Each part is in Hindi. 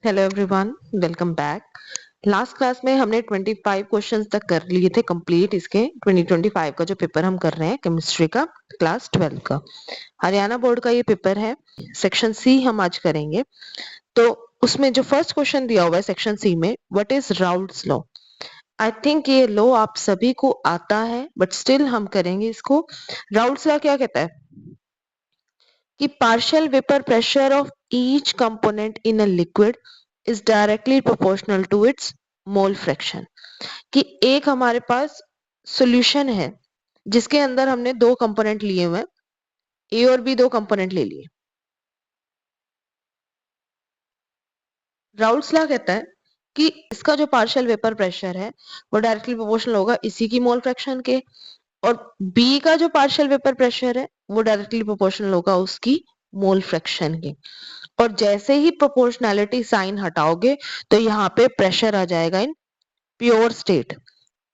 Hello everyone, welcome back. Last class में हमने 25 क्वेश्चंस तक कर लिए थे कंप्लीट। इसके 2025 का जो पेपर हम कर रहे हैं केमिस्ट्री का, क्लास 12 का, हरियाणा बोर्ड का ये पेपर है। सेक्शन सी हम आज करेंगे। तो उसमें जो फर्स्ट क्वेश्चन दिया हुआ है सेक्शन सी में, what is Raoult's law. I think ये लॉ आप सभी को आता है, बट स्टिल हम करेंगे इसको। राउल्ट्स लॉ क्या कहता है कि partial vapor pressure of each component in a liquid is directly proportional to its mole fraction। कि एक हमारे पास सॉल्यूशन है जिसके अंदर हमने दो कंपोनेंट लिए हुए हैं, ए और बी, दो कंपोनेंट ले लिए। राउल्ट्स लॉ कहता है कि इसका जो पार्शियल वेपर प्रेशर है वो डायरेक्टली प्रोपोर्शनल होगा इसी की मोल फ्रैक्शन के, और बी का जो पार्शियल वेपर प्रेशर है वो डायरेक्टली प्रोपोर्शनल होगा उसकी मोल फ्रैक्शन के। और जैसे ही प्रोपोर्शनैलिटी साइन हटाओगे तो यहाँ पे प्रेशर आ जाएगा इन प्योर स्टेट।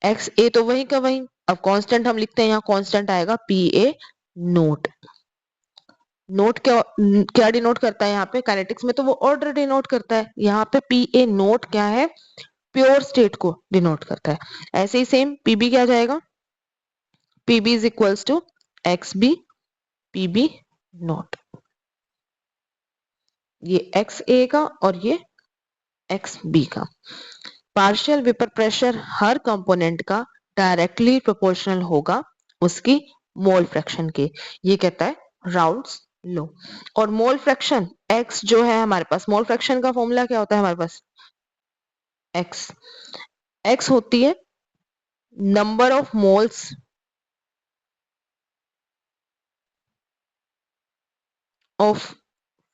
एक्स ए तो वही का वही, अब कांस्टेंट हम लिखते हैं, यहाँ कांस्टेंट आएगा पी ए नोट। नोट क्या क्या डिनोट करता है यहाँ पे काइनेटिक्स में, तो वो ऑर्डर डिनोट करता है। यहाँ पे पी ए नोट क्या है, प्योर स्टेट को डिनोट करता है। ऐसे ही सेम पीबी क्या जाएगा, PB is equals to X B PB nought. ये एक्स ए का और ये एक्स बी का। पार्शियल वेपर प्रेशर हर कंपोनेंट का डायरेक्टली प्रोपोर्शनल होगा उसकी मोल फ्रैक्शन के। ये कहता है राउल्ट्स लॉ। और मोल फ्रैक्शन एक्स जो है हमारे पास, मोल फ्रैक्शन का फॉर्मूला क्या होता है हमारे पास, एक्स। एक्स होती है number of moles of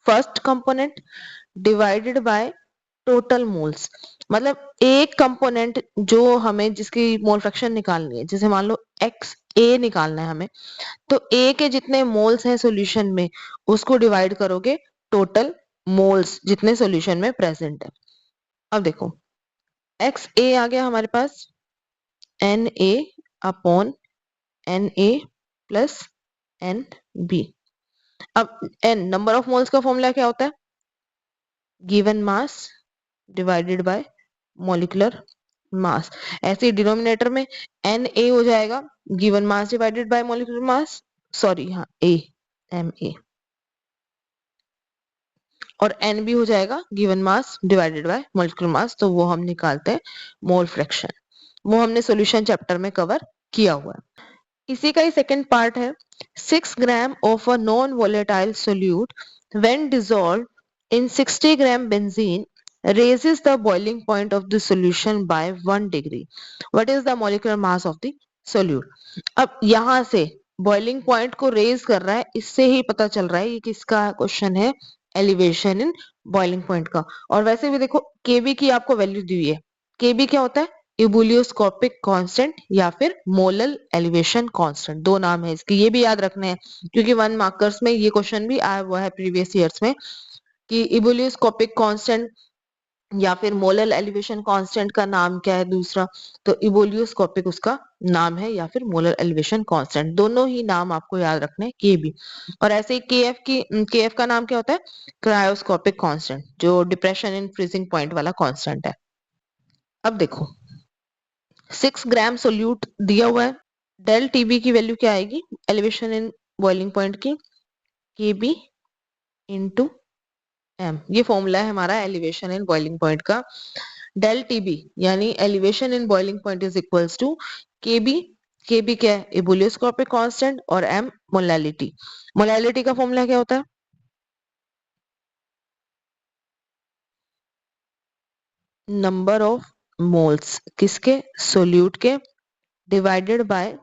first component divided by total moles. मतलब एक कंपोनेंट जो हमें जिसकी मोल फ्रैक्शन निकालनी है, जैसे मान लो एक्स ए निकालना है हमें, तो ए के जितने मोल्स हैं सॉल्यूशन में उसको डिवाइड करोगे टोटल मोल्स जितने सॉल्यूशन में प्रेजेंट है। अब देखो एक्स ए आ गया हमारे पास N A upon N A plus N B. अब एन नंबर ऑफ मोल्स का फॉर्मूला क्या होता है, given mass divided by molecular mass. ऐसे डिनोमिनेटर में एन ए हो जाएगा given mass divided by molecular mass, sorry हाँ ए एम ए, और एन भी हो जाएगा given mass divided by molecular मास। तो वो हम निकालते हैं मोल फ्रैक्शन। वो हमने सॉल्यूशन चैप्टर में कवर किया हुआ है। इसी का ही सेकंड पार्ट है 6 gram of a non volatile solute when dissolved in 60 gram benzene raises the boiling point of the solution by 1 degree. What is the molecular mass of the solute? अब यहां से बॉइलिंग पॉइंट को रेज कर रहा है, इससे ही पता चल रहा है ये किसका क्वेश्चन है, एलिवेशन इन बॉइलिंग पॉइंट का। और वैसे भी देखो केबी की आपको वैल्यू दी हुई है। केबी क्या होता है, इबुलियोस्कोपिक कांस्टेंट या फिर मोलल एलिवेशन कांस्टेंट, दो नाम है इसके, ये भी याद रखने हैं क्योंकि 1 मार्कर्स में ये क्वेश्चन भी आया हुआ है प्रीवियस ईयर्स में कि इबुलियोस्कोपिक कांस्टेंट या फिर मोलल एलिवेशन कांस्टेंट का नाम क्या है दूसरा, तो इबोलियोस्कोपिक उसका नाम है या फिर मोलर एलिवेशन कांस्टेंट, दोनों ही नाम आपको याद रखने के भी। और ऐसे ही केएफ का नाम क्या होता है, क्रायोस्कोपिक कांस्टेंट, जो डिप्रेशन इन फ्रीजिंग पॉइंट वाला कांस्टेंट है। अब देखो 6 ग्राम सोल्यूट दिया हुआ है, डेल टीबी की वैल्यू क्या आएगी एलिवेशन इन बॉइलिंग पॉइंट की, के बी इंटू एम। ये फॉर्मूला है हमारा एलिवेशन इन बॉइलिंग पॉइंट का। डेल टीबी यानी elevation in boiling point is equals to KB. KB क्या है, इबुलियोस्कोपिक कांस्टेंट, और एम मोलैलिटी। मोलैलिटी का फॉर्मूला क्या होता है, नंबर ऑफ मोल्स किसके, सोल्यूट के, divided by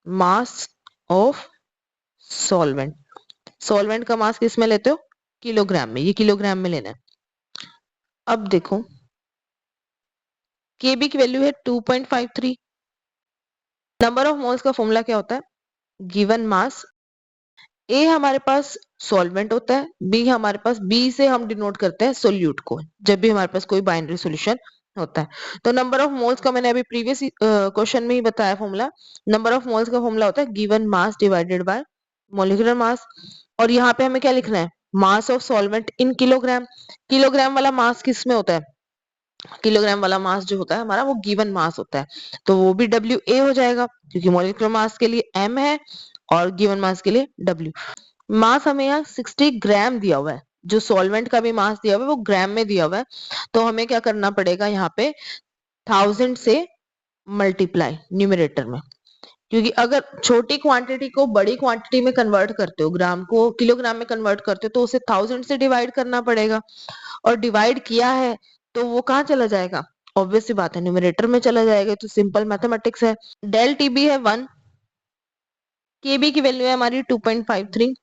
mass of solvent. Solvent का मास किस में लेते हो, किलोग्राम में, ये किलोग्राम में लेना है। अब देखो केबी की वैल्यू है 2.53। नंबर ऑफ मोल्स का फॉर्मूला क्या होता है, गिवन मास, ए हमारे पास सॉल्वेंट होता है, बी हमारे पास, बी से हम डिनोट करते हैं सोल्यूट को जब भी हमारे पास कोई बाइनरी सॉल्यूशन होता है। तो नंबर ऑफ मोल्स का मैंने अभी प्रीवियस क्वेश्चन में ही बताया फॉर्मूला, नंबर ऑफ मोल्स का फॉर्मूला होता है given mass divided by molecular मास। और यहाँ पे हमें क्या लिखना है, मास of solvent in kilogram. Kilogram वाला मास किस में होता है? किलोग्राम वाला मास जो होता है हमारा वो गिवन मास होता है, तो वो भी WA हो जाएगा क्योंकि मॉलिक्यूलर मास के लिए M है और गिवन मास के लिए W। मास हमें यहाँ 60 ग्राम दिया हुआ है, जो सॉल्वेंट का भी मास दिया हुआ है वो ग्राम में दिया हुआ है, तो हमें क्या करना पड़ेगा यहाँ पे 1000 से मल्टीप्लाई न्यूमरेटर में, क्योंकि अगर छोटी क्वांटिटी को बड़ी क्वांटिटी में कन्वर्ट करते हो, ग्राम को किलोग्राम में कन्वर्ट करते हो, तो उसे 1000 से डिवाइड करना पड़ेगा, और डिवाइड किया है तो वो कहाँ चला जाएगा? ऑब्वियस सी बात है, न्यूमरेटर में चला जाएगा, तो सिंपल मैथमेटिक्स है। डेल टीबी है 1, केबी की वैल्यू है हमारी 2.53,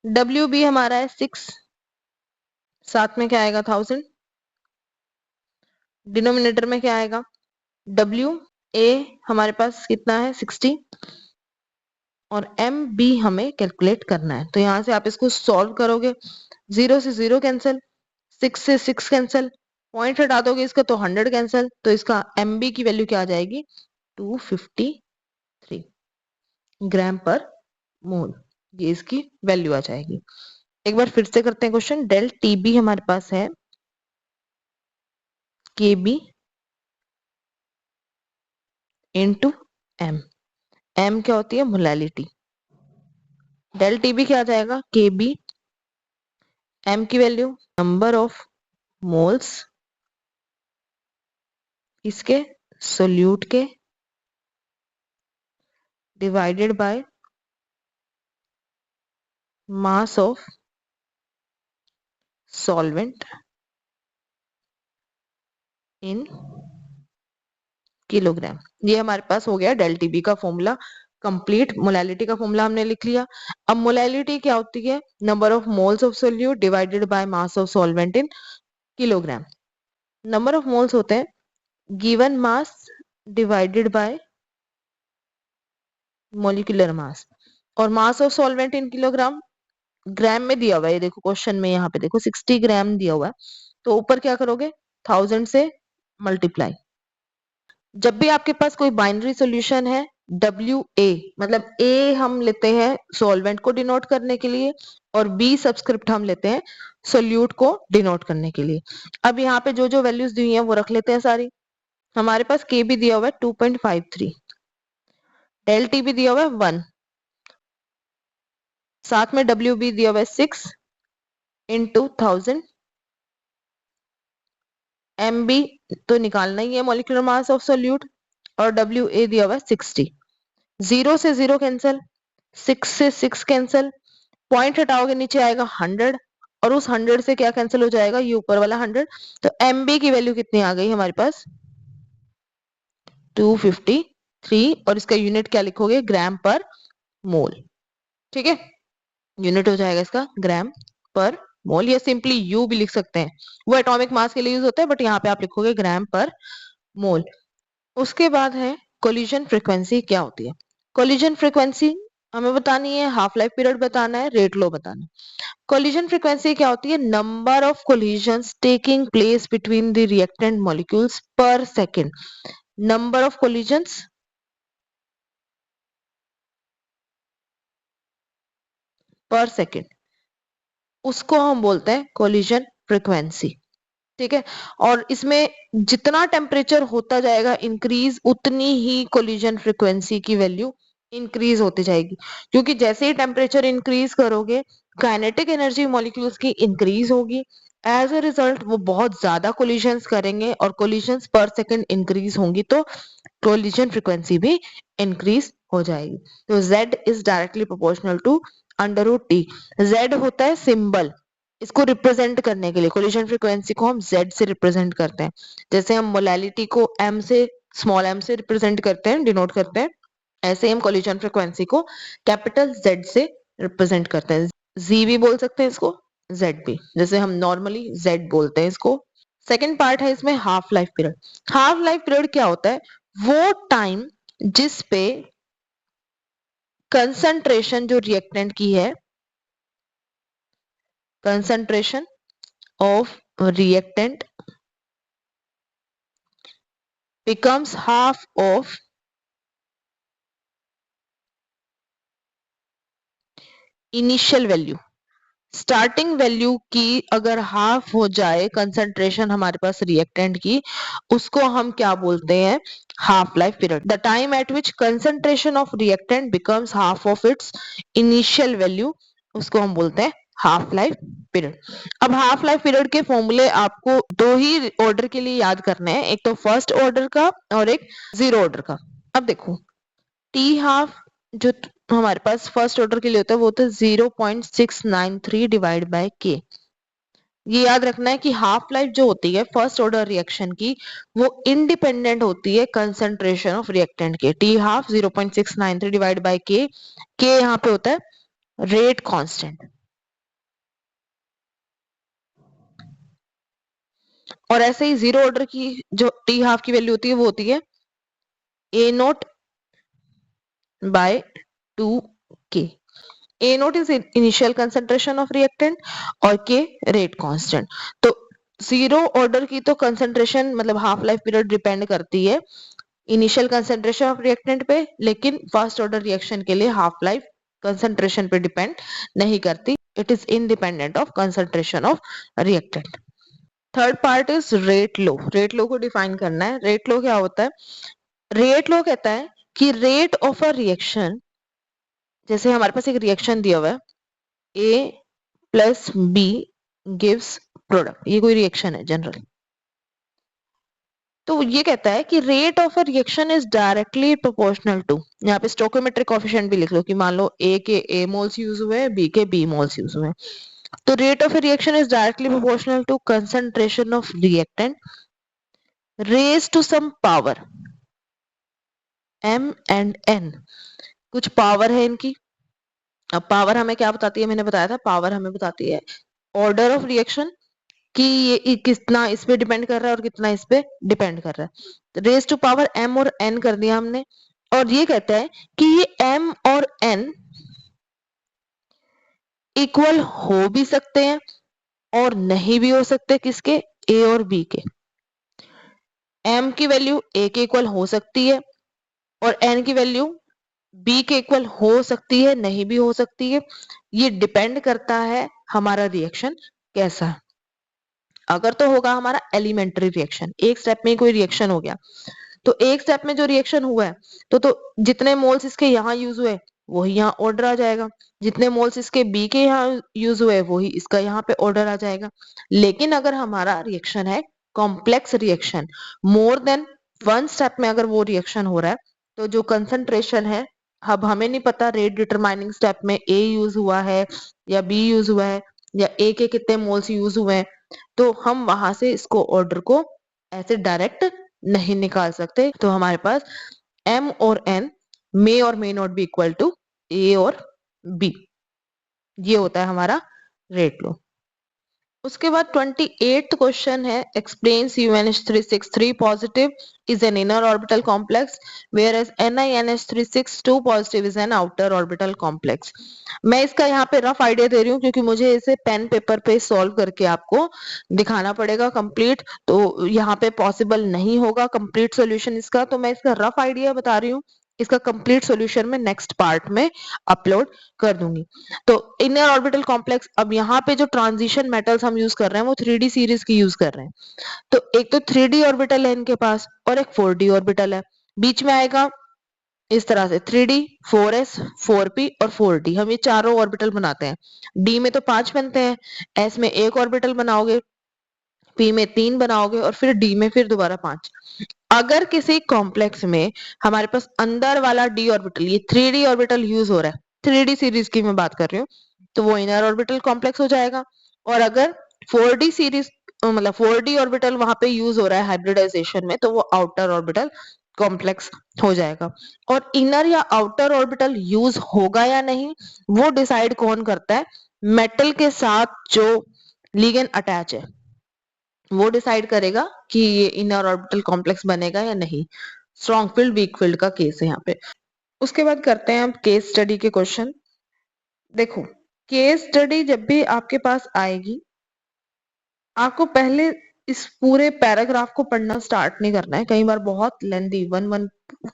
डब्ल्यू बी हमारा है 6, साथ में क्या आएगा 1000, डिनोमिनेटर में क्या आएगा डब्ल्यू ए, हमारे पास कितना है 60, और एम बी हमें कैलकुलेट करना है, तो यहां से आप इसको सॉल्व करोगे, 0 से 0 कैंसिल, 6 से 6 कैंसिल, पॉइंट हटा दोगे इसका तो 100 कैंसिल, तो इसका एम बी की वैल्यू क्या आ जाएगी 253 ग्राम पर मोल, ये इसकी वैल्यू आ जाएगी। एक बार फिर से करते हैं क्वेश्चन। डेल टीबी हमारे पास है के बी इंटू एम, एम क्या होती है मोलैलिटी, डेल टीबी क्या आ जाएगा के बी, एम की वैल्यू नंबर ऑफ मोल्स इसके सोल्यूट के divided by mass of solvent in kilogram. ये हमारे पास हो गया डेल टीबी का फॉर्मूला कंप्लीट, मोलैलिटी का फॉर्मूला हमने लिख लिया। अब मोलैलिटी क्या होती है? Number of moles of solute divided by mass of solvent in kilogram. Number of moles होते हैं given mass divided bye molecular mass, और मास of solvent in kilogram gram में दिया हुआ है, ये देखो क्वेश्चन में यहाँ पे देखो 60 ग्राम दिया हुआ है, तो ऊपर क्या करोगे 1000 से मल्टीप्लाई। जब भी आपके पास कोई बाइनरी सॉल्यूशन है WA, मतलब A हम लेते हैं सॉल्वेंट को डिनोट करने के लिए और B सबस्क्रिप्ट हम लेते हैं सोल्यूट को डिनोट करने के लिए। अब यहाँ पे जो जो वैल्यूज दी हुई हैं वो रख लेते हैं सारी। हमारे पास K भी दिया हुआ है 2.53, डेल टी भी दिया हुआ है 1, साथ में डब्ल्यू बी दिया हुआ है 6 इंटू 1000, एम बी तो निकालना ही है मॉलिक्यूलर मास ऑफ सोल्यूट, और डब्ल्यू ए दिया हुआ है 60, 0 से 0 कैंसिल, 6 से 6 कैंसिल, पॉइंट हटाओगे नीचे आएगा 100, और उस 100 से क्या कैंसिल हो जाएगा ये ऊपर वाला 100, तो एम बी की वैल्यू कितनी आ गई हमारे पास 253, और इसका यूनिट क्या लिखोगे ग्राम पर मोल। ठीक है, यूनिट हो जाएगा इसका ग्राम पर मोल, या सिंपली यू भी लिख सकते हैं, वो एटॉमिक मास के लिए यूज होता है, बट यहाँ पे आप लिखोगे ग्राम पर मोल। उसके बाद है कोलिजन फ्रीक्वेंसी क्या होती है? कोलिजन फ्रीक्वेंसी हमें बतानी है, हाफ लाइफ पीरियड बताना है, रेट लो बताना है। कोलिजन फ्रीक्वेंसी क्या होती है? Number of collisions taking place between the reactant molecules पर सेकेंड। नंबर ऑफ कोलिजन्स पर सेकेंड, उसको हम बोलते हैं कोलिजन फ्रीक्वेंसी। ठीक है, और इसमें जितना टेम्परेचर होता जाएगा इंक्रीज, उतनी ही कोलिजन फ्रीक्वेंसी की वैल्यू इंक्रीज होती जाएगी, क्योंकि जैसे ही टेम्परेचर इंक्रीज करोगे काइनेटिक एनर्जी मॉलिक्यूल्स की इंक्रीज होगी, एज अ रिजल्ट वो बहुत ज्यादा कोलिजन्स करेंगे, और कोलिजन्स पर सेकंड इंक्रीज होंगी तो कोलिजन फ्रीक्वेंसी भी इंक्रीज हो जाएगी। तो Z is directly proportional to under root T. Z होता है सिंबल, इसको रिप्रेजेंट करने के लिए कोलिजन फ्रीक्वेंसी को हम Z से रिप्रेजेंट करते हैं, जैसे हम मोलैलिटी को M से, स्मॉल m से रिप्रेजेंट करते हैं, डिनोट करते हैं, ऐसे हम कोलिजन फ्रीक्वेंसी को कैपिटल Z से रिप्रेजेंट करते हैं। Z भी बोल सकते हैं इसको, Z भी, जैसे हम नॉर्मली Z बोलते हैं इसको। सेकेंड पार्ट है इसमें half life period. Half life period क्या होता है? वो टाइम जिस पे कंसंट्रेशन जो रिएक्टेंट की है, concentration of reactant becomes half of initial value, starting value की अगर हाफ हो जाए कंसंट्रेशन हमारे पास रिएक्टेंट की, उसको हम क्या बोलते हैं, half life period. The time eight which concentration of reactant becomes half of its initial value, उसको हम बोलते हैं हाफ लाइफ पीरियड। अब हाफ लाइफ पीरियड के फॉर्मूले आपको दो ही ऑर्डर के लिए याद करने हैं, एक तो फर्स्ट ऑर्डर का और एक जीरो ऑर्डर का। अब देखो टी हाफ जो हमारे पास फर्स्ट ऑर्डर के लिए होता है वो होता है 0.693 डिवाइड बाय के। ये याद रखना है कि हाफ लाइफ जो होती है फर्स्ट ऑर्डर रिएक्शन की वो इंडिपेंडेंट होती है कंसंट्रेशन ऑफ रिएक्टेंट के। टी हाफ 0.693 डिवाइड बाय के यहाँ पे होता है रेट कांस्टेंट। और ऐसे ही जीरो ऑर्डर की जो टी हाफ की वैल्यू होती है वो होती है A naught by 2k। A naught is initial concentration of reactant और K rate constant। तो जीरो ऑर्डर की तो कंसंट्रेशन मतलब हाफ लाइफ पीरियड डिपेंड करती है इनिशियल कंसंट्रेशन ऑफ रिएक्टेंट पे, लेकिन फर्स्ट ऑर्डर रिएक्शन के लिए हाफ लाइफ कंसंट्रेशन पे डिपेंड नहीं करती, it is independent of concentration of reactant. Third part is rate law. Rate law को डिफाइन करना है। रेट लो क्या होता है, रेट लो कहता है कि रेट ऑफ अ रिएक्शन, जैसे हमारे पास एक रिएक्शन दिया हुआ है A plus B gives product, ये कोई रिएक्शन है जनरल। तो ये कहता है कि rate of a reaction is directly proportional to, यहाँ पे स्टोइकोमेट्रिक कोएफिशिएंट भी लिख लो कि मान लो A के A मोल्स यूज हुए, B के B मोल्स यूज हुए, तो rate of a reaction is directly proportional to concentration of reactants raise to some power M and N। कुछ पावर है इनकी। अब पावर हमें क्या बताती है, मैंने बताया था पावर हमें बताती है ऑर्डर ऑफ रिएक्शन कि ये कितना इस पे डिपेंड कर रहा है और कितना इस पे डिपेंड कर रहा है। रेज टू पावर m और n कर दिया हमने, और ये कहता है कि ये m और n इक्वल हो भी सकते हैं और नहीं भी हो सकते, किसके, a और b के। m की वैल्यू a के इक्वल हो सकती है और n की वैल्यू b के इक्वल हो सकती है, नहीं भी हो सकती है। ये डिपेंड करता है हमारा रिएक्शन कैसा है। अगर तो होगा हमारा एलिमेंट्री रिएक्शन, एक स्टेप में कोई रिएक्शन हो गया, तो एक स्टेप में जो रिएक्शन हुआ है तो जितने मोल्स इसके यहाँ यूज हुए वही यहाँ ऑर्डर आ जाएगा, जितने मोल्स इसके बी के यहाँ यूज हुए वही इसका यहाँ पे ऑर्डर आ जाएगा। लेकिन अगर हमारा रिएक्शन है complex reaction, more than one step में अगर वो रिएक्शन हो रहा है, तो जो कंसंट्रेशन है, अब हमें नहीं पता रेट डिटरमाइनिंग स्टेप में ए यूज हुआ है या बी यूज हुआ है या ए के कितने मोल्स यूज हुए हैं, तो हम वहां से इसको ऑर्डर को ऐसे डायरेक्ट नहीं निकाल सकते। तो हमारे पास m और n मे और may not be equal to a और b, ये होता है हमारा रेट लो। उसके बाद 28th क्वेश्चन है, explain CuNH363 positive is an inner orbital complex whereas NiNH362 positive is an outer orbital complex. मैं इसका यहाँ पे रफ आइडिया दे रही हूँ क्योंकि मुझे इसे पेन पेपर पे सॉल्व करके आपको दिखाना पड़ेगा कंप्लीट, तो यहाँ पे पॉसिबल नहीं होगा कंप्लीट सॉल्यूशन इसका, तो मैं इसका रफ आइडिया बता रही हूँ। इसका कंप्लीट सॉल्यूशन में नेक्स्ट पार्ट में अपलोड कर दूंगी। तो इनर ऑर्बिटल कॉम्प्लेक्स, अब यहाँ पे जो ट्रांजिशन मेटल्स हम यूज कर रहे हैं वो 3D सीरीज की यूज कर रहे हैं। तो एक तो 3D ऑर्बिटल है इनके पास और एक 4D ऑर्बिटल है, बीच में आएगा इस तरह से 3D 4s 4p और 4d, हम ये चारों ऑर्बिटल बनाते हैं। d में तो 5 बनते हैं, s में एक ऑर्बिटल बनाओगे, p में 3 बनाओगे और फिर d में फिर दोबारा 5। अगर किसी कॉम्प्लेक्स में हमारे पास अंदर वाला d ऑर्बिटल, ये 3D ऑर्बिटल यूज हो रहा है, 3D सीरीज की मैं बात कर रही हूँ, तो वो इनर ऑर्बिटल कॉम्प्लेक्स हो जाएगा। और अगर 4D सीरीज मतलब 4D ऑर्बिटल वहां पे यूज हो रहा है हाइब्रिडाइजेशन में, तो वो आउटर ऑर्बिटल कॉम्प्लेक्स हो जाएगा। और इनर या आउटर ऑर्बिटल यूज होगा या नहीं वो डिसाइड कौन करता है, मेटल के साथ जो लिगेंड अटैच है वो डिसाइड करेगा कि ये इनर ऑर्बिटल कॉम्प्लेक्स बनेगा या नहीं। स्ट्रॉन्ग फील्ड वीक फील्ड का केस है यहाँ पे। उसके बाद करते हैं हम केस स्टडी के क्वेश्चन। देखो केस स्टडी जब भी आपके पास आएगी, आपको पहले इस पूरे पैराग्राफ को पढ़ना स्टार्ट नहीं करना है, कई बार बहुत लेंथी वन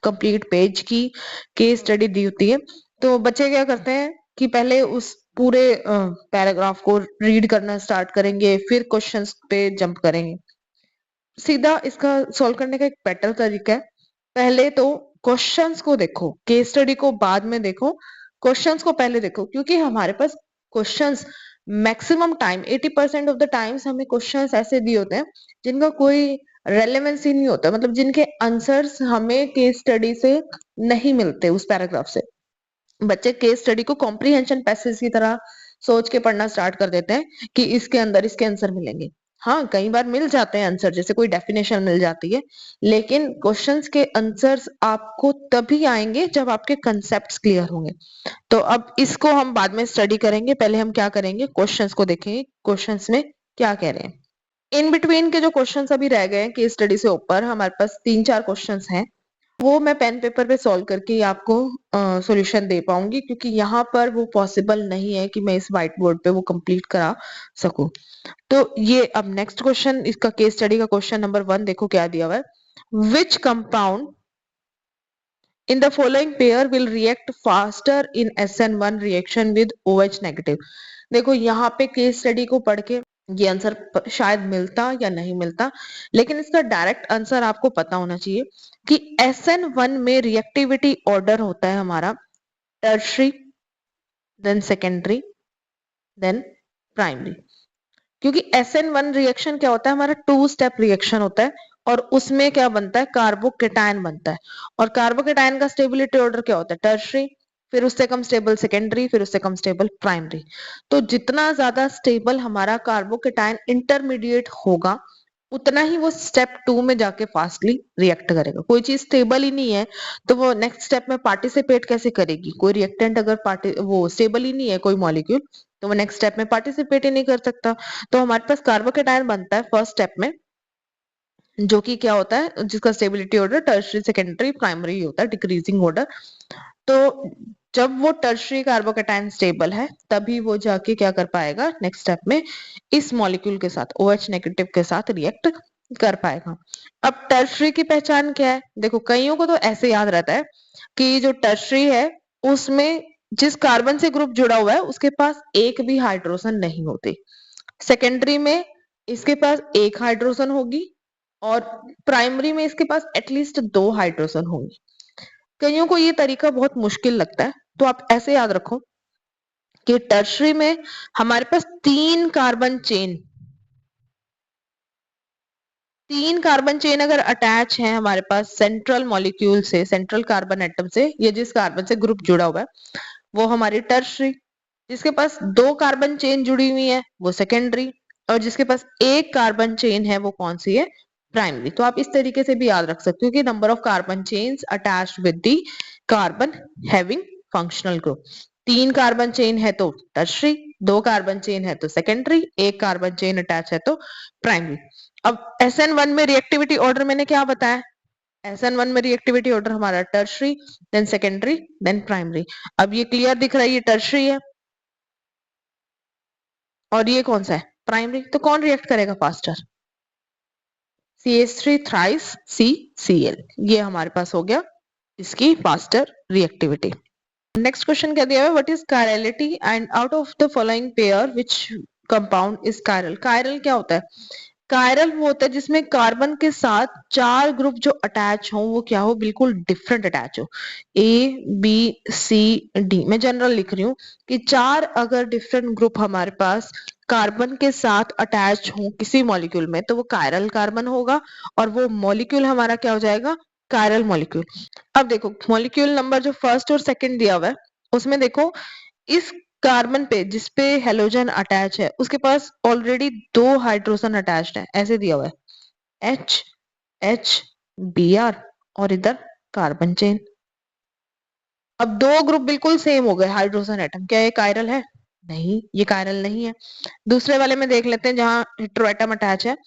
कंप्लीट पेज की केस स्टडी दी होती है, तो बच्चे क्या करते हैं कि पहले उस पूरे पैराग्राफ को रीड करना स्टार्ट करेंगे, फिर क्वेश्चंस पे जंप करेंगे। सीधा इसका सॉल्व करने का एक बेटर तरीका है, पहले तो क्वेश्चंस को देखो, केस स्टडी को बाद में देखो, क्वेश्चंस को पहले देखो, क्योंकि हमारे पास questions maximum time 80% of the times हमें क्वेश्चंस ऐसे दिए होते हैं जिनका कोई रेलेवेंस ही नहीं होता, मतलब जिनके आंसर्स हमें केस स्टडी से नहीं मिलते उस पैराग्राफ से। बच्चे केस स्टडी को कॉम्प्रिहेंशन पैसेज की तरह सोच के पढ़ना स्टार्ट कर देते हैं कि इसके अंदर इसके आंसर मिलेंगे। हाँ, कई बार मिल जाते हैं आंसर, जैसे कोई डेफिनेशन मिल जाती है, लेकिन क्वेश्चंस के आंसर्स आपको तभी आएंगे जब आपके कंसेप्ट्स क्लियर होंगे। तो अब इसको हम बाद में स्टडी करेंगे, पहले हम क्या करेंगे, क्वेश्चंस को देखेंगे, क्वेश्चंस में क्या कह रहे हैं। इन बिटवीन के जो क्वेश्चंस अभी रह गए हैं केस स्टडी से ऊपर, हमारे पास 3-4 क्वेश्चंस हैं, वो मैं पेन पेपर पे सॉल्व करके ही आपको सॉल्यूशन दे पाऊंगी, क्योंकि यहाँ पर वो पॉसिबल नहीं है कि मैं इस व्हाइट बोर्ड पे वो कंप्लीट करा सकूं। तो ये अब नेक्स्ट क्वेश्चन, इसका केस स्टडी का क्वेश्चन नंबर 1 देखो क्या दिया हुआ है। Which compound in the following pair will react faster in SN1 reaction with OH negative। देखो यहाँ पे केस स्टडी को पढ़ के ये आंसर शायद मिलता या नहीं मिलता, लेकिन इसका डायरेक्ट आंसर आपको पता होना चाहिए कि SN1 में रिएक्टिविटी ऑर्डर होता है हमारा tertiary, then secondary, then primary. क्योंकि SN1 रिएक्शन क्या होता है, हमारा 2 स्टेप रिएक्शन होता है, और उसमें क्या बनता है, कार्बोकेटायन बनता है, और कार्बोकेटायन का स्टेबिलिटी ऑर्डर क्या होता है, टर्शरी, फिर उससे कम स्टेबल सेकेंडरी, फिर उससे कम स्टेबल प्राइमरी। तो जितना ज्यादा स्टेबल हमारा कार्बोकेटायन इंटरमीडिएट होगा, उतना ही वो स्टेप 2 में जाके फास्टली रिएक्ट करेगा। कोई चीज स्टेबल ही नहीं है तो वो नेक्स्ट स्टेप में पार्टिसिपेट कैसे करेगी? कोई रिएक्टेंट अगर वो स्टेबल ही नहीं है कोई मॉलिक्यूल, तो वो नेक्स्ट स्टेप में पार्टिसिपेट ही नहीं कर सकता। तो हमारे पास कार्बोकेटायन बनता है फर्स्ट स्टेप में, जो कि क्या होता है, जिसका stability order tertiary, secondary, primary होता है, डिक्रीजिंग ऑर्डर। तो जब वो टर्शरी कार्बोकेटायन स्टेबल है, तभी वो जाके क्या कर पाएगा, नेक्स्ट स्टेप में इस मॉलिक्यूल के साथ, OH नेगेटिव के साथ रिएक्ट कर पाएगा। अब टर्शरी की पहचान क्या है? देखो, कईयों को तो ऐसे याद रहता है कि जो टर्शरी है उसमें जिस कार्बन से ग्रुप जुड़ा हुआ है उसके पास एक भी हाइड्रोजन नहीं होते। सेकेंडरी में इसके पास एक हाइड्रोजन होगी, और प्राइमरी में इसके पास एटलीस्ट 2 हाइड्रोजन होंगी। कईयों को ये तरीका बहुत मुश्किल लगता है, तो आप ऐसे याद रखो कि टर्शरी में हमारे पास 3 कार्बन चेन अगर अटैच है हमारे पास सेंट्रल मॉलिक्यूल से, सेंट्रल कार्बन एटम से, ये जिस कार्बन से ग्रुप जुड़ा हुआ है वो हमारी टर्शरी, जिसके पास 2 कार्बन चेन जुड़ी हुई है वो सेकेंडरी, और जिसके पास एक कार्बन चेन है वो कौन सी है, प्राइमरी। तो आप इस तरीके से भी याद रख सकते हो कि number of carbon chains attached with the carbon having functional group. 3 carbon chain है तो टर्शरी, 2 कार्बन चेन है तो सेकेंडरी, एक कार्बन चेन अटैच है तो प्राइमरी। अब SN1 में रिएक्टिविटी ऑर्डर मैंने क्या बताया, SN1 में रिएक्टिविटी ऑर्डर हमारा tertiary, then secondary, then primary. अब ये क्लियर दिख रहा है, ये टर्शरी है और ये कौन सा है, प्राइमरी। तो कौन रिएक्ट करेगा फास्टर, CH3 थ्राइस CCl, ये हमारे पास हो गया इसकी फास्टर रिएक्टिविटी। नेक्स्ट क्वेश्चन क्या दिया है, what is chirality and out of the following pair which compound is chiral. Chiral क्या होता है, कायरल वो होता है जिसमें कार्बन के साथ 4 ग्रुप जो अटैच हो वो क्या हो, बिल्कुल डिफरेंट अटैच हो, ABCD। मैं जनरल लिख रही हूँ कि 4 अगर डिफरेंट ग्रुप हमारे पास कार्बन के साथ अटैच हो किसी मॉलिक्यूल में, तो वो कायरल कार्बन होगा, और वो मॉलिक्यूल हमारा क्या हो जाएगा, कायरल मॉलिक्यूल। अब देखो, मॉलिक्यूल नंबर जो फर्स्ट और सेकंड दिया हुआ है उसमें देखो, इस कार्बन पे जिसपे हेलोजन अटैच है उसके पास ऑलरेडी 2 हाइड्रोजन अटैच्ड है, ऐसे दिया हुआ है HHBr, और इधर कार्बन चेन। अब 2 ग्रुप बिल्कुल सेम हो गए हाइड्रोजन एटम, क्या ये कायरल है, नहीं, ये कायरल नहीं है। दूसरे वाले में देख लेते हैं जहां हेटेरोएटम अटैच है,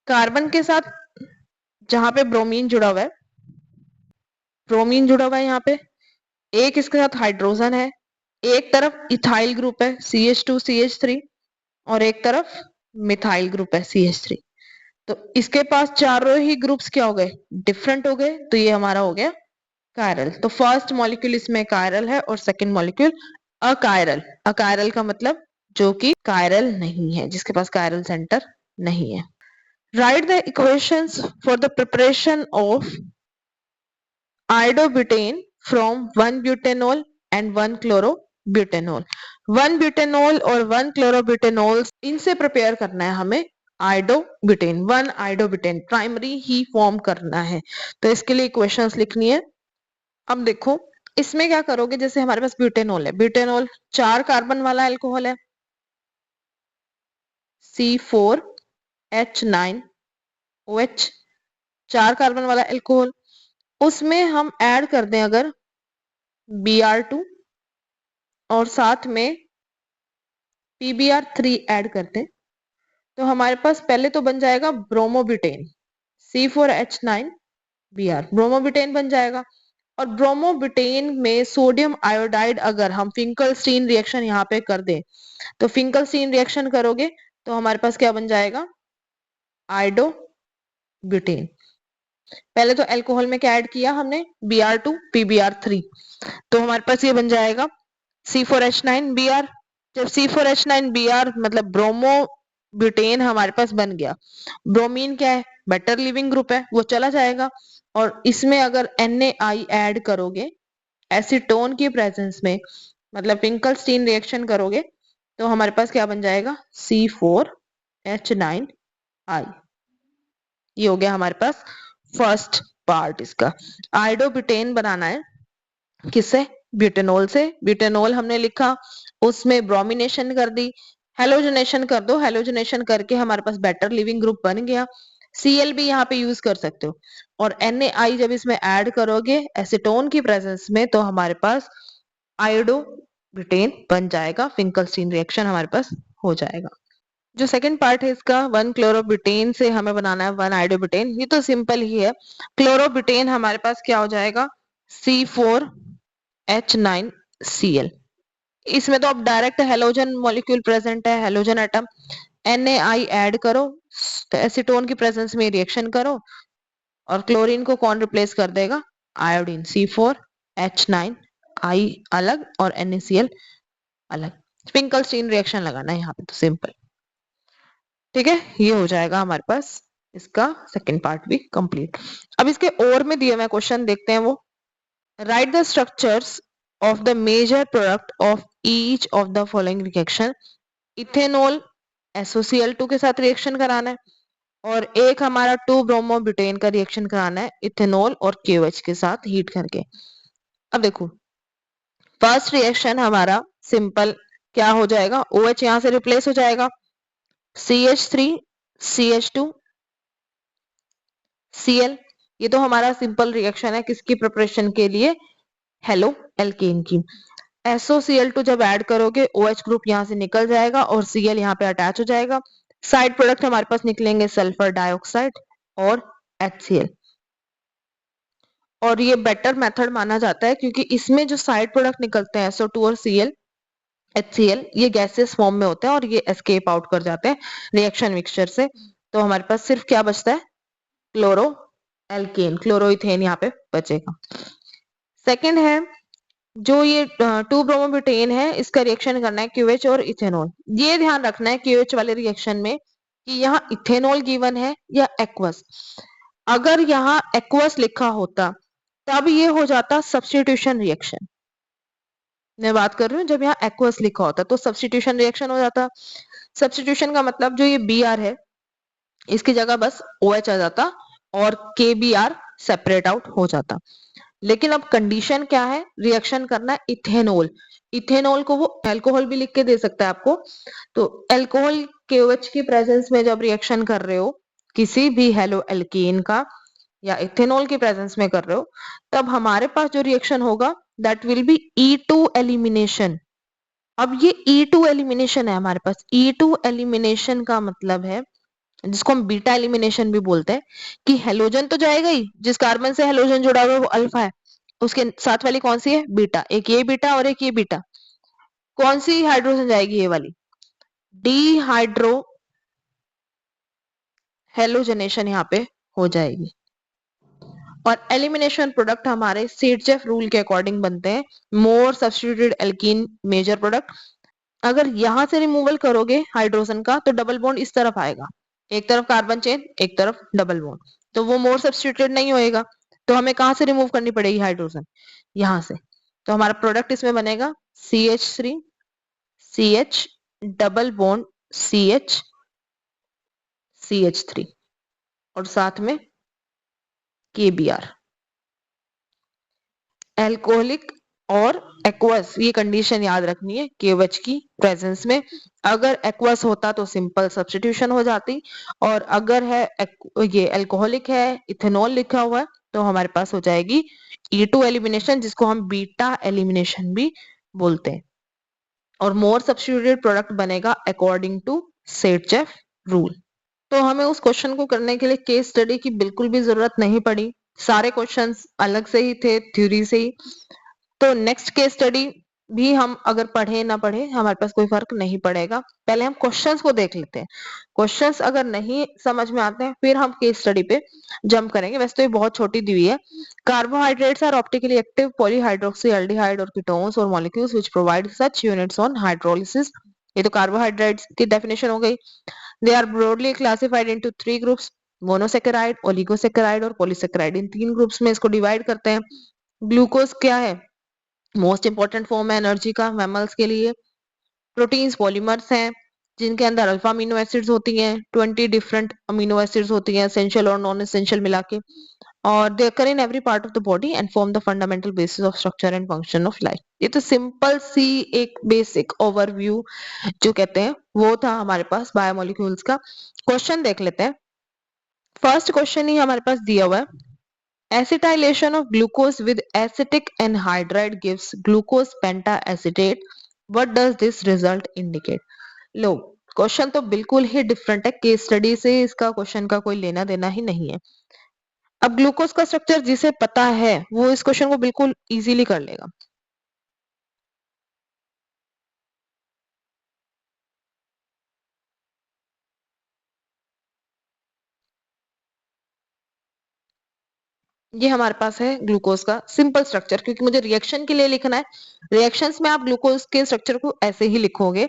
कार्बन के साथ जहां पे ब्रोमीन जुड़ा हुआ है, ब्रोमीन जुड़ा हुआ है यहाँ पे, एक इसके साथ हाइड्रोजन है, एक तरफ इथाइल ग्रुप है CH2CH3, और एक तरफ मिथाइल ग्रुप है CH3। तो इसके पास चारों ही ग्रुप्स क्या हो गए, डिफरेंट हो गए, तो ये हमारा हो गया कायरल। तो फर्स्ट मॉलिक्यूल इसमें कायरल है और सेकंड मॉलिक्यूल अकायरल, अकायरल का मतलब जो कि कायरल नहीं है, जिसके पास कायरल सेंटर नहीं है। Right the equations for the preparation of iodobutane from 1 butanol and 1 chlorobutanol. 1 butanol और 1 क्लोरोब्यूटेनॉल, इनसे प्रिपेयर करना है हमें आयोडोब्यूटेन। 1 आयोडोब्यूटेन प्राइमरी ही फॉर्म करना है, तो इसके लिए इक्वेशंस लिखनी है। अब देखो इसमें क्या करोगे, जैसे हमारे पास ब्यूटेनॉल है, ब्यूटेनॉल 4 कार्बन वाला अल्कोहल है, C4H9OH, 4 कार्बन वाला अल्कोहल, उसमें हम ऐड कर दें अगर Br2 और साथ में PbR3 ऐड करते हैं, तो हमारे पास पहले तो बन जाएगा ब्रोमोब्यूटेन, C4H9Br, ब्रोमोब्यूटेन बन जाएगा। और ब्रोमोब्यूटेन में सोडियम आयोडाइड अगर हम फिंकलस्टीन रिएक्शन यहाँ पे कर दें, तो फिंकलस्टीन रिएक्शन करोगे तो हमारे पास क्या बन जाएगा, आयोडोब्यूटेन। पहले तो अल्कोहल में क्या ऐड किया हमने, Br2 PbR3, तो हमारे पास ये बन जाएगा C4H9Br। जब C4H9Br मतलब ब्रोमो ब्यूटेन हमारे पास बन गया, ब्रोमीन क्या है, बेटर लिविंग ग्रुप है, वो चला जाएगा। और इसमें अगर NaI ऐड करोगे एसीटोन की प्रेजेंस में, मतलब फिंकलस्टीन रिएक्शन करोगे, तो हमारे पास क्या बन जाएगा, C4H9I। ये हो गया हमारे पास फर्स्ट पार्ट इसका। आयोडोब्यूटेन बनाना है किससे, ब्यूटेनॉल से। ब्यूटेनॉल हमने लिखा, उसमें ब्रोमिनेशन कर दी, हेलोजनेशन कर दो, हेलोजनेशन करके हमारे पास बेटर लिविंग ग्रुप बन गया। Cl भी यहाँ पे यूज कर सकते हो। और NaI जब इसमें ऐड करोगे एसीटोन की प्रेजेंस में, तो हमारे पास आयोडोब्यूटेन बन जाएगा, फिंकलस्टीन रिएक्शन हमारे पास हो जाएगा। जो सेकंड पार्ट है इसका, 1 क्लोरोब्यूटेन से हमें बनाना है 1 आयोडोब्यूटेन। ये तो सिंपल ही है। क्लोरोब्यूटेन हमारे पास क्या हो जाएगा, C4H9Cl। इसमें तो अब डायरेक्ट हेलोजन मॉलिक्यूल प्रेजेंट है, हेलोजन एटम। NaI ऐड करो, एसीटोन की प्रेजेंस में रिएक्शन करो, और क्लोरीन को कौन रिप्लेस कर देगा, आयोडीन, C4H9I अलग और NaCl अलग। फिंकलस्टीन रिएक्शन लगाना है यहाँ पे, तो सिंपल, ठीक है। ये हो जाएगा हमारे पास इसका सेकंड पार्ट भी कंप्लीट। अब इसके और में दिए हुए क्वेश्चन देखते हैं वो। Write the structures of the major product of each of the following reaction. Ethanol SOCl2 के साथ रिएक्शन कराना है, और एक हमारा 2 ब्रोमोब्यूटेन का रिएक्शन कराना है इथेनॉल और KOH के साथ हीट करके। अब देखो फर्स्ट रिएक्शन हमारा सिंपल क्या हो जाएगा, OH यहां से रिप्लेस हो जाएगा, CH3CH2Cl। ये तो हमारा सिंपल रिएक्शन है किसकी प्रिपरेशन के लिए, हेलो एल्केन की। SOCl2 जब ऐड करोगे OH ग्रुप यहाँ से निकल जाएगा और Cl यहाँ पे अटैच हो जाएगा। साइड प्रोडक्ट हमारे पास निकलेंगे सल्फर डाइऑक्साइड और HCl। और ये बेटर मेथड माना जाता है क्योंकि इसमें जो साइड प्रोडक्ट निकलते हैं SO2 और Cl HCl, ये गैसेस फॉर्म में होते हैं और ये एस्केप आउट कर जाते हैं रिएक्शन मिक्सचर से। तो हमारे पास सिर्फ क्या बचता है, क्लोरो एल्केन, क्लोरोइथेन यहाँ पे बचेगा। सेकंड है जो ये 2 ब्रोमोब्यूटेन है, इसका रिएक्शन करना है QH और इथेनॉल। ये ध्यान रखना है QH वाले रिएक्शन में कि यहाँ इथेनॉल गिवन है या एक्वस। अगर यहाँ एक्वस लिखा होता तब ये हो जाता सब्स्टिट्यूशन रिएक्शन। मैं बात कर रही हूँ जब यहाँ एक्वस लिखा होता तो सब्स्टिट्यूशन रिएक्शन हो जाता। सब्स्टिट्यूशन का मतलब जो ये Br है इसकी जगह बस OH आ जाता और KBr सेपरेट आउट हो जाता। लेकिन अब कंडीशन क्या है, रिएक्शन करना है इथेनॉल। इथेनॉल को वो अल्कोहल भी लिख के दे सकता है आपको। तो अल्कोहल KOH की प्रेजेंस में जब रिएक्शन कर रहे हो किसी भी हेलो एल्केन का या इथेनॉल की प्रेजेंस में कर रहे हो, तब हमारे पास जो रिएक्शन होगा that will be E2 elimination. अब ये E2 एलिमिनेशन है हमारे पास। E2 एलिमिनेशन का मतलब है, जिसको हम बीटा एलिमिनेशन भी बोलते हैं, कि हेलोजन तो जाएगा ही, जिस कार्बन से हेलोजन जुड़ा हुआ है वो अल्फा है, उसके साथ वाली कौन सी है, बीटा। एक ये बीटा और एक ये बीटा, कौन सी हाइड्रोजन जाएगी, ये वाली, डीहाइड्रो हेलोजनेशन यहाँ पे हो जाएगी। और एलिमिनेशन प्रोडक्ट हमारे सेडजेफ रूल के अकॉर्डिंग बनते हैं more substituted alkene major product. अगर यहां से रिमूवल करोगे हाइड्रोजन का तो डबल बॉन्ड इस तरफ आएगा, एक तरफ कार्बन चेन एक तरफ डबल बॉन्ड, तो वो मोर सब्स्टिट्यूटेड नहीं होएगा। तो हमें कहां से रिमूव करनी पड़ेगी हाइड्रोजन, यहां से। तो हमारा प्रोडक्ट इसमें बनेगा CH3 CH double bond CH CH3 और साथ में KBr। एल्कोहलिक और एक्वस, ये कंडीशन याद रखनी है KOH की प्रेजेंस में। अगर एक्वस होता तो सिंपल सब्स्टिट्यूशन हो जाती, और अगर है ये एल्कोहलिक है, इथेनॉल लिखा हुआ है, तो हमारे पास हो जाएगी E2 एलिमिनेशन, जिसको हम बीटा एलिमिनेशन भी बोलते हैं। और मोर सब्स्टिट्यूटेड प्रोडक्ट बनेगा अकॉर्डिंग टू सेडजेफ रूल। तो हमें उस क्वेश्चन को करने के लिए केस स्टडी की बिल्कुल भी जरूरत नहीं पड़ी, सारे क्वेश्चंस अलग से ही थे थ्योरी से ही। तो नेक्स्ट केस स्टडी भी हम अगर पढ़े ना पढ़े हमारे पास कोई फर्क नहीं पड़ेगा। पहले हम क्वेश्चंस को देख लेते हैं, क्वेश्चंस अगर नहीं समझ में आते हैं फिर हम केस स्टडी पे जंप करेंगे। वैसे तो ये बहुत छोटी दी हुई है। Carbohydrates are optically active polyhydroxy aldehyde और कीटोन्स और molecules which provide such units on hydrolysis. ये तो कार्बोहाइड्रेट्स की डेफिनेशन हो गई। They are broadly classified into 3 groups, monosaccharide, oligosaccharide और पॉलीसेकेराइड। इन 3 ग्रुप्स में इसको डिवाइड करते हैं। ग्लूकोज क्या है, मोस्ट इंपॉर्टेंट फॉर्म है एनर्जी का मैमल्स के लिए। प्रोटीन्स पॉलीमर्स हैं जिनके अंदर अल्फा अमीनो एसिड्स होती हैं, 20 डिफरेंट अमीनो एसिड्स होती हैं एसेंशियल और नॉन एसेंशियल मिला के, और दे occur in every part of the body and form the fundamental basis of structure and function of life। ये तो सिंपल सी एक बेसिक ओवरव्यू जो कहते हैं वो था हमारे पास बायोमोलिक्यूल्स का। क्वेश्चन देख लेते हैं। फर्स्ट क्वेश्चन ही हमारे पास दिया हुआ है, acetylation of glucose with acetic anhydride gives glucose pentacetate। What does this result indicate? Low, question तो बिल्कुल ही डिफरेंट है, केस स्टडी से इसका क्वेश्चन का कोई लेना देना ही नहीं है। अब ग्लूकोज का स्ट्रक्चर जिसे पता है वो इस क्वेश्चन को बिल्कुल इजीली कर लेगा। ये हमारे पास है ग्लूकोज का सिंपल स्ट्रक्चर, क्योंकि मुझे रिएक्शन के लिए लिखना है। रिएक्शंस में आप ग्लूकोज के स्ट्रक्चर को ऐसे ही लिखोगे,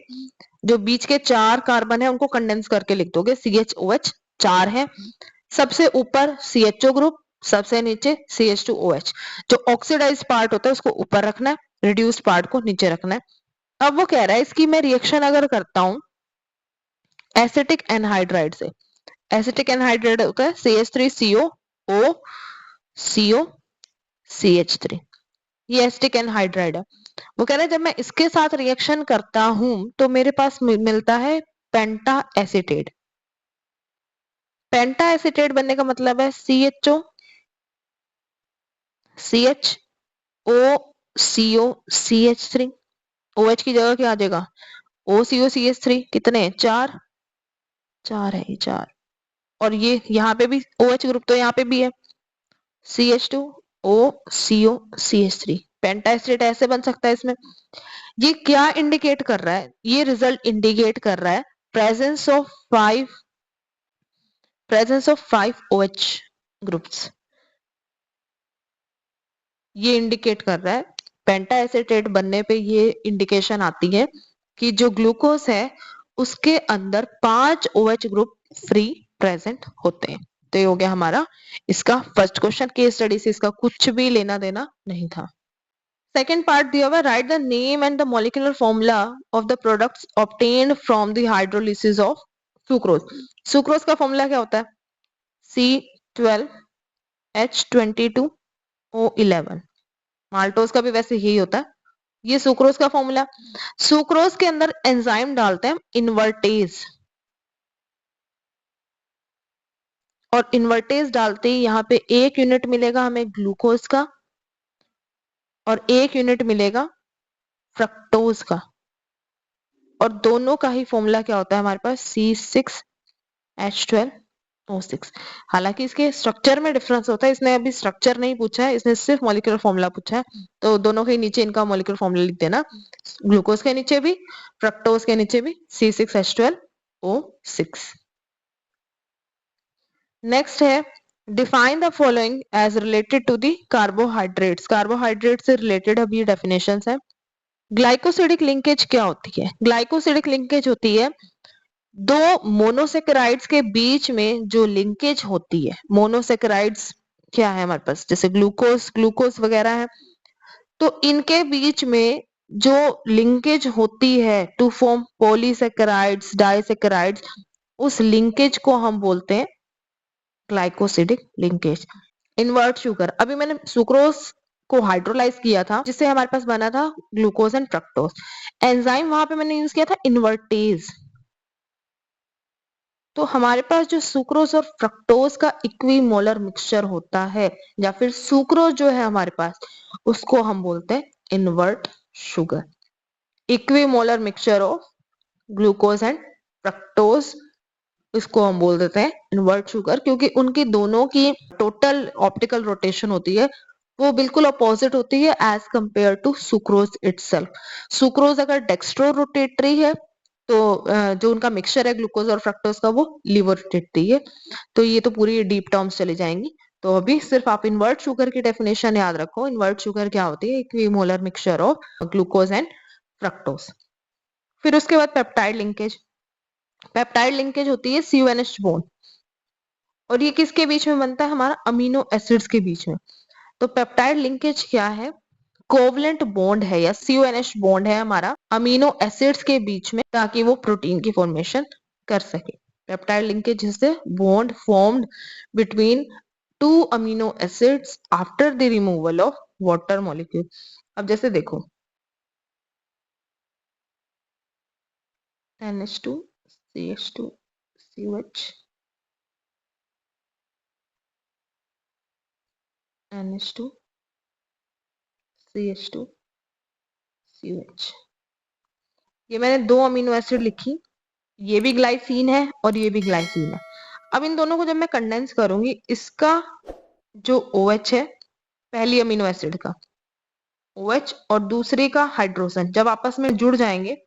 जो बीच के 4 कार्बन है उनको कंडेंस करके लिख दोगे। CHOH 4 है, सबसे ऊपर CHO ग्रुप, सबसे नीचे CH2OH। जो ऑक्सीडाइज पार्ट होता है उसको ऊपर रखना है, रिड्यूस्ड पार्ट को नीचे रखना है। अब वो कह रहा है इसकी मैं रिएक्शन अगर करता हूं एसिटिक एनहाइड्राइड से, एसिटिक एनहाइड्राइड होता है CH3CO CO CH3, ये एसिटिक एनहाइड्राइड है। वो कह रहे हैं जब मैं इसके साथ रिएक्शन करता हूं तो मेरे पास मिलता है पेंटा एसिटेट। पेंटा एसिटेट बनने का मतलब है CHO CHO CO CH3, OH की जगह क्या आ जाएगा OCO CH3। कितने, 4 4 है, ये 4। और ये यहाँ पे भी OH ग्रुप तो यहाँ पे भी है CH2OCO CH3। पेंटा एसिटेट ऐसे बन सकता है इसमें। ये क्या इंडिकेट कर रहा है, ये रिजल्ट इंडिकेट कर रहा है प्रेजेंस ऑफ 5 OH ग्रुप्स। ये इंडिकेट कर रहा है, पेंटा एसिटेट बनने पे ये इंडिकेशन आती है कि जो ग्लूकोज है उसके अंदर 5 OH ग्रुप फ्री प्रेजेंट होते हैं। तो ये हो गया हमारा इसका फर्स्ट क्वेश्चन। केस स्टडी से इसका कुछ भी लेना देना नहीं था। सेकेंड पार्ट दिया हुआ, right the name and the molecular formula of the products obtained from the hydrolysis of sucrose. Sucrose का फॉर्मूला क्या होता है C12H22O11। माल्टोज का भी वैसे यही होता है। ये सुक्रोज का फॉर्मूला। सुक्रोज के अंदर एंजाइम डालते हैं इन्वर्टेज, और इन्वर्टेज डालते ही यहाँ पे 1 यूनिट मिलेगा हमें ग्लूकोज का और 1 यूनिट मिलेगा फ्रक्टोज का, और दोनों का ही फॉर्मूला क्या होता है हमारे पास C6H12O6। हालांकि इसके स्ट्रक्चर में डिफरेंस होता है, इसने अभी स्ट्रक्चर नहीं पूछा है, इसने सिर्फ मॉलिक्यूलर फॉर्मूला पूछा है। तो दोनों के नीचे इनका मॉलिक्यूलर फॉर्मूला लिख देना, ग्लूकोज के नीचे भी फ्रक्टोज के नीचे भी C6H12O6। नेक्स्ट है define the following as related to the carbohydrates. Carbohydrate से रिलेटेड अब ये डेफिनेशंस है। ग्लाइकोसिडिक लिंकेज क्या होती है? ग्लाइकोसिडिक लिंकेज होती है दो मोनोसेकेराइड्स के बीच में जो लिंकेज होती है। मोनोसेकेराइड्स क्या है हमारे पास? जैसे ग्लूकोज, ग्लूकोज वगैरह है, तो इनके बीच में जो लिंकेज होती है टू फॉर्म पॉलीसेकेराइड्स, डाइसेकेराइड्स, उस लिंकेज को हम बोलते हैं ग्लाइकोसिडिक लिंकेज। इन्वर्ट शुगर, अभी मैंने सुक्रोज को हाइड्रोलाइज किया था जिससे हमारे पास बना था ग्लूकोज एंड फ्रक्टोज। एंजाइम वहां पे मैंने यूज किया था इन्वर्टेज। तो हमारे पास जो सुक्रोज और फ्रक्टोज का इक्विमोलर मिक्सचर होता है या फिर सुक्रोज जो है हमारे पास, उसको हम बोलते हैं invert sugar. Equimolar mixture of glucose and fructose, इसको हम बोल देते हैं इन्वर्ट शुगर, क्योंकि उनकी दोनों की टोटल ऑप्टिकल रोटेशन होती है वो बिल्कुल अपोजिट होती है as compare to sucrose itself. Sucrose अगर डेक्स्ट्रो रोटेटरी है तो जो उनका मिक्सचर है ग्लूकोज और फ्रक्टोज का वो लीवर रोटेटरी है। तो ये तो पूरी डीप टर्म्स चली जाएंगी। तो अभी सिर्फ आप इन्वर्ट शुगर की डेफिनेशन याद रखो। इन्वर्ट शुगर क्या होती है? Equimolar mixture of glucose and fructose. फिर उसके बाद पेप्टाइड लिंकेज। पेप्टाइड लिंकेज होती है CONH बॉन्ड, और ये किसके बीच में बनता है? हमारा अमीनो एसिड्स के बीच में। तो पेप्टाइड लिंकेज क्या है? कोवलेंट बॉन्ड है या CONH बॉन्ड है हमारा अमीनो एसिड्स के बीच में, ताकि वो प्रोटीन की फॉर्मेशन कर सके। Peptide linkage is the bond formed between two amino acids after the removal of water molecule. अब जैसे देखो NH2 CH2 COH, NH2 CH2 COH, ये मैंने दो अमीनो एसिड लिखी, ये भी ग्लाइसीन है और ये भी ग्लाइसीन है। अब इन दोनों को जब मैं कंडेंस करूंगी, इसका जो OH है पहली अमीनो एसिड का OH और दूसरे का हाइड्रोजन जब आपस में जुड़ जाएंगे,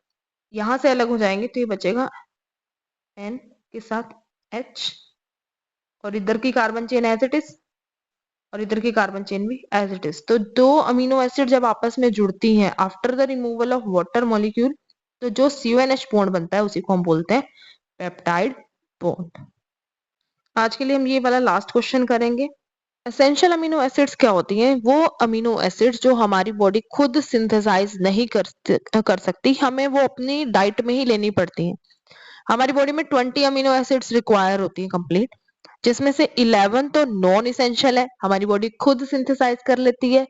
यहां से अलग हो जाएंगे, तो ये बचेगा N के साथ H, और इधर की carbon chain as it is और इधर की कार्बन चेन भी एज इट इज। तो दो अमीनो एसिड जब आपस में जुड़ती हैं after the removal of water molecule, तो जो CONH बॉन्ड बनता है उसी को हम बोलते हैं पेप्टाइड बॉन्ड। आज के लिए हम ये वाला लास्ट क्वेश्चन करेंगे। एसेंशियल अमीनो एसिड्स क्या होती हैं? वो अमीनो एसिड्स जो हमारी बॉडी खुद सिंथेसाइज नहीं कर सकती, हमें वो अपनी डाइट में ही लेनी पड़ती हैं। हमारी बॉडी में 20 अमीनो एसिड्स रिक्वायर होती हैं कंप्लीट, जिसमें से 11 तो नॉन इसेंशियल है, हमारी बॉडी खुद सिंथेसाइज कर लेती है।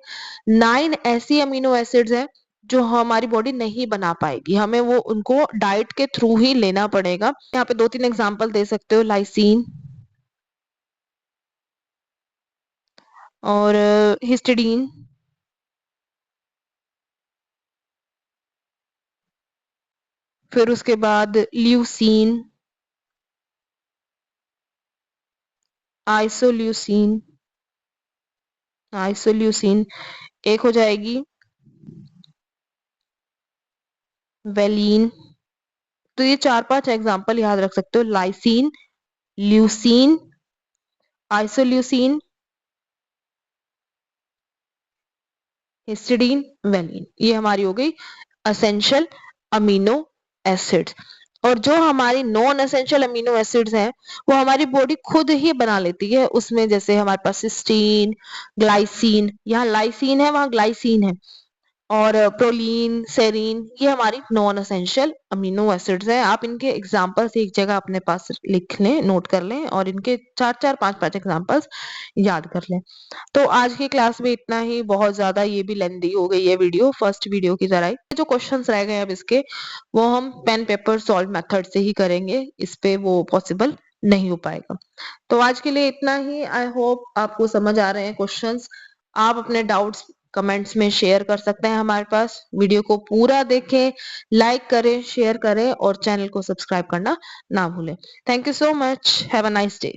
9 ऐसी अमीनो एसिड्स हैं जो हमारी बॉडी नहीं बना पाएगी, हमें वो उनको डाइट के थ्रू ही लेना पड़ेगा। यहाँ पे 2-3 एग्जांपल दे सकते हो, लाइसीन और हिस्टिडीन, फिर उसके बाद ल्यूसीन, आइसोल्यूसीन, आइसोल्यूसीन, एक हो जाएगी वेलिन। तो ये 4-5 एग्जांपल याद रख सकते हो, lysine, leucine, isoleucine, histidine, valine, ये हमारी हो गई एसेंशियल अमीनो एसिड्स। और जो हमारी नॉन एसेंशियल अमीनो एसिड्स हैं वो हमारी बॉडी खुद ही बना लेती है। उसमें जैसे हमारे पास सिस्टीन, ग्लाइसीन, यहाँ लाइसीन है वहां ग्लाइसीन है, और प्रोलीन, सेरीन, ये हमारी नॉन एसेंशियल अमीनो एसिड्स हैं। आप इनके एग्जांपल्स एक जगह अपने पास लिख लें, नोट कर लें, और इनके 4-4 5-5 एग्जांपल्स याद कर लें। तो आज की क्लास में इतना ही, बहुत ज्यादा ये भी लेंदी हो गई है वीडियो, फर्स्ट वीडियो की तरह ही। जो क्वेश्चंस रह गए अब इसके, वो हम पेन पेपर सॉल्व मेथड से ही करेंगे, इस पे वो पॉसिबल नहीं हो पाएगा। तो आज के लिए इतना ही। आई होप आपको समझ आ रहे हैं क्वेश्चंस। आप अपने डाउट्स कमेंट्स में शेयर कर सकते हैं हमारे पास। वीडियो को पूरा देखें, लाइक करें, शेयर करें और चैनल को सब्सक्राइब करना ना भूलें। Thank you so much, have a nice day.